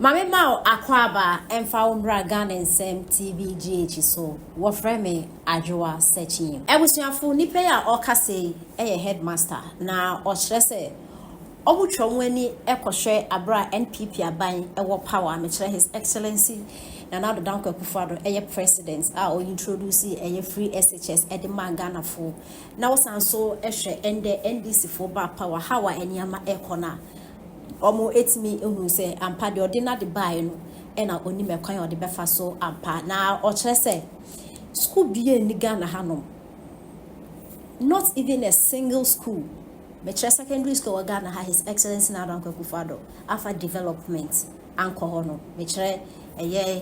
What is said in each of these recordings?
Mame Mao Akwaba Emfa Umbra Ghana Nsem TVGH so wofre me adwoa searching. Ebusuafo nipa ya okase headmaster na ochre se obutwomwani ekohwe abra NPP aban ewo power me kire his excellency na Addo Akuffo president a o introduce free SHS edema Ghana fo na wosanso ehwe ende NDC fo ba power hawa eniama ekona omo etimi ehunu se ampa de odi na de buy no e na oni mekwan odi befa so ampa na o kire se school bie ni Ghana hanom not even a single school me kire secondary school Ghana ha his excellency na Addo Akuffo afa development anko hono me kire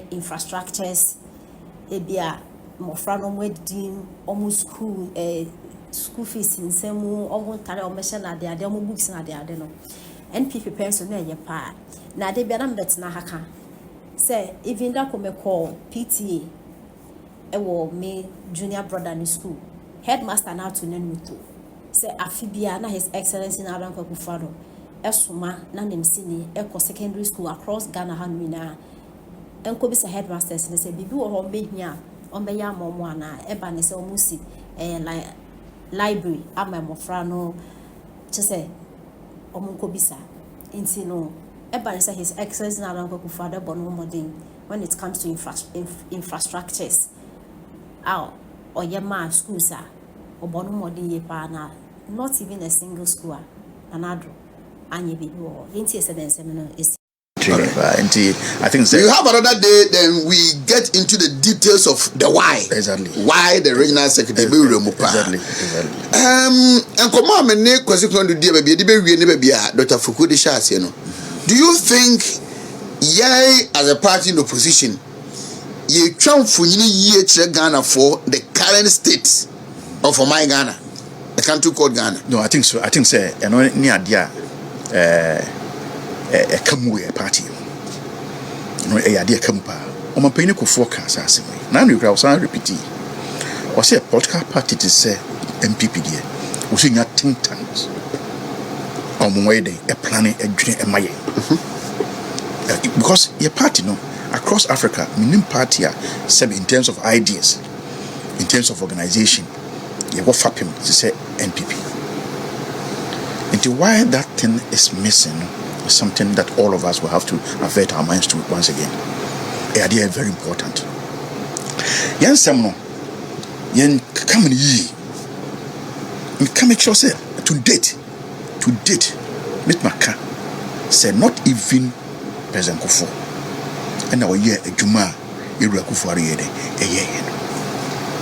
infrastructures ebia mofra no mwedin omo school school fees nsemu omo tare omo hye na de omo books na de no NPP person na pa na de bia na mbetena haka say even da come call PTA ewo me junior brother in school headmaster na to nanuto say afibia na his excellency na Addo Akuffo esoma na nemsini eko secondary school across Ghana hanwina enko bi say headmasters ne say bibi wo ho behia on be ya momo ana eba ne say omusi library amemofra no say omunko bisa inti no eba say his excellence na Addo Akuffo bono modern when it comes to infrastructures oyema schools obono modern ye pa na not even a single school another anye bibi wo inti esedensem no is I think so. You have another day, then we get into the details of the why. Exactly. Why the regional secretary be removed. Exactly. And come on, me question to dear baby, Dr. Fukudi Shas, you know. Do you think as a party in opposition, you try to Ghana for the current state of my Ghana, the country called Ghana? No, I think so. I think so. You know, near dia a come party. No, a idea come pa. O man paying forecast as now you can repeat it. Or say a political party to say MPP dear. We see not think tanks. On way day a planning a dream a maye. Because your party no across Africa, minim party in terms of ideas, in terms of organization, you what him to say NPP. And why that thing is missing is something that all of us will have to avert our minds to once again. The idea is very important. Yen semno, yen come ye. Me come make sure say to date, meet my car. Say not even President Akuffo. And our year a Juma, Akuffo are year a year.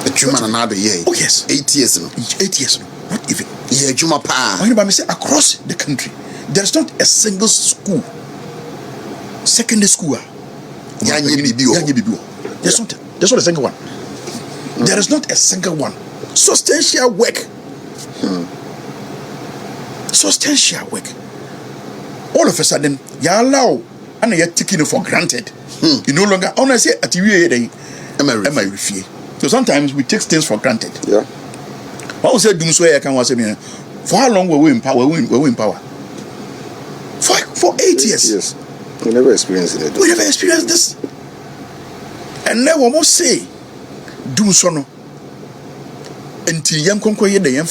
A Juma another year. Oh yes, 8 years. 8 years. Not even. Yeah, Juma pa. When you say across the country, there's not a single school, secondary school. There's not a single one. There is not a single one. Substantial work. Substantial work. All of a sudden, you allow and you're taking it for granted. You no longer honestly at you am I refuse. So sometimes we take things for granted. Yeah. What was said doom so I can say for how long were we in power? We're in power. For 8 years. Yes. We never experienced it. We never experienced this. And now we must say, do so no. Until young conquer ye day and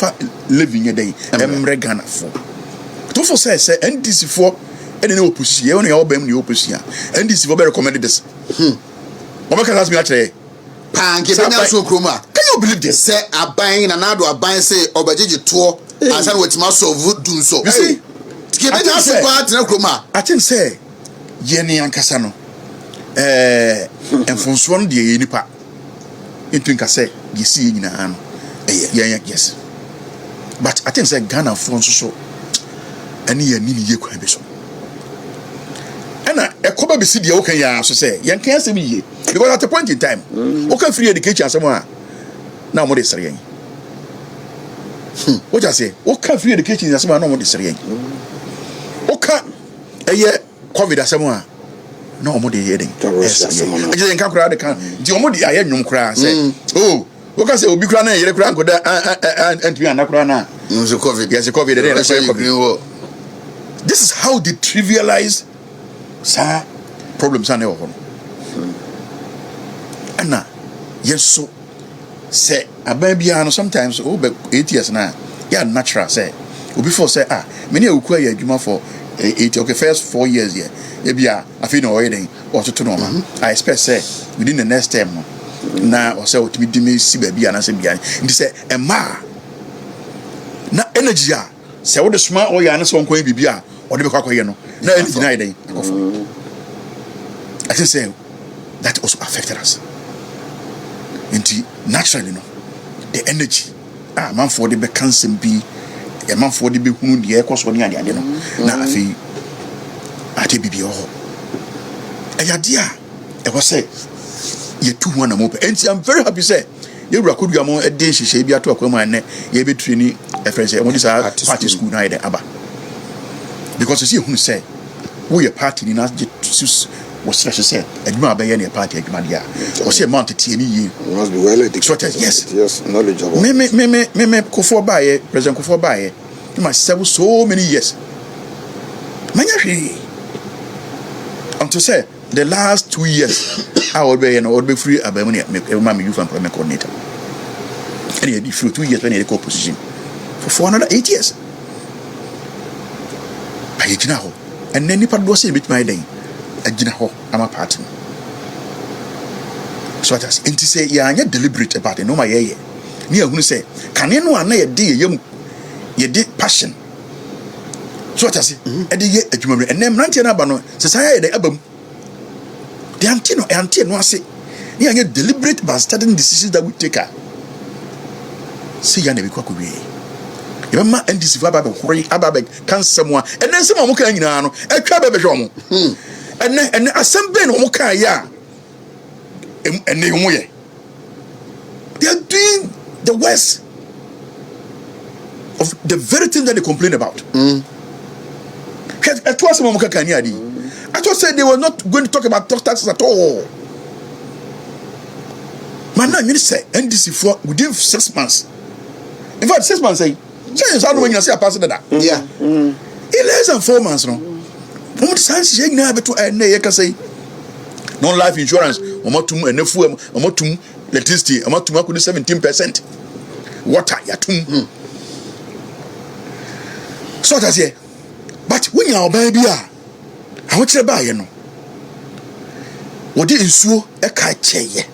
living a day, Emre Ghana for. Don't for say, NDC for any opposition, only all them the opposition. NDC for better recommended this. What can ask me actually? Can you believe this? Say, a buying and Addo a buying say, Obaji tour, and some with muscle would do so. You see? I think say Jenny and Cassano and from Swan de Nipa into Casse, you see in a hand. Yes. But I think say Ghana from so and ye need ye could be so. And a cover be city, okay, ya so say, young can't see me because at a point in time, okay, free education somewhere. Now, what is saying? What I say, okay, free education is somewhere, no more is saying. Okay, a year COVID as someone. No more the heading. I just can't cry the can. The only I had no cry. Say, oh, what can say, will be crying, you're crying, and we are not crying. No, COVID. Yes, COVID. This is how they trivialize, sir, problems are never one. Anna, yes, so say a baby, sometimes over 8 years now, yeah, natural say. Before say, many will query you for 8, okay, first 4 years here. Maybe I feel no wedding or to know. I expect say within the next term now or so to be me see baby and I say behind. And say a ma na energy say what the smart or yana so going be or the quack no. Now deny day. I can say that also affected us. Into naturally no the energy man for the cancer be a man for the be who the air cost one year no. Now I feel ate bibi ho ayadia e was say ye 200 mo and I'm very happy say you rakodu am e dey hihye bi ato akwama ne ye be train e friend say won this party school na dey aba because you see who say we a party ni na was say adwuma abaye na party adwuma dia o say mount tie ni yi must be well educated. Yes, knowledgeable. Me Kofo baye president Kofo baye my serve so many years manya to say the last 2 years I would be free about money my youth employment coordinator. And he free 2 years when he co position for another 8 years. By now, and then Nipa do say with my day. A jinaho, I'm a partner. So that is to say, yeah, I'm deliberate about it. No, my yeah. Near who say, can anyone know a day you did passion? So what I say, and then Rantina Bano says, I the album. The Antino, I say, you are deliberate about studying decisions that we take. See, you never could be. Your man and this Ababek can someone, and then someone who can, a crab and a some ben Mokaya and they are doing the worst of the very thing that they complain about. I just said they were not going to talk about taxes at all. Man, now you say NDC for within 6 months. In fact, 6 months say, I don't when you say a person that. Yeah. In less than 4 months, no. No life insurance, and no food, electricity, 17%. Water, yatum. So that's it. But when you are baby, I want you to buy, you know. What did you sew a car chair?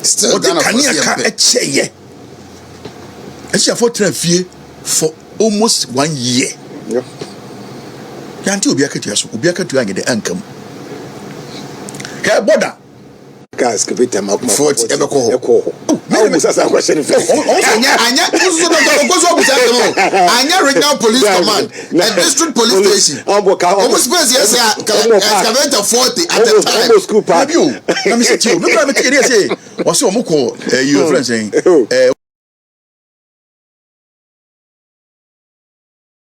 Still, can you a chair? I shall for almost 1 year. Yeah. Until we are to the income. Care border. Guys, give it them up for it ever call. Almost as a question. Anya regional police command, a district police station. Almost suppose yes, excavator 40 at the time. Almost school park. Let me say to you. Look at me say. What's your moko? Your friend saying.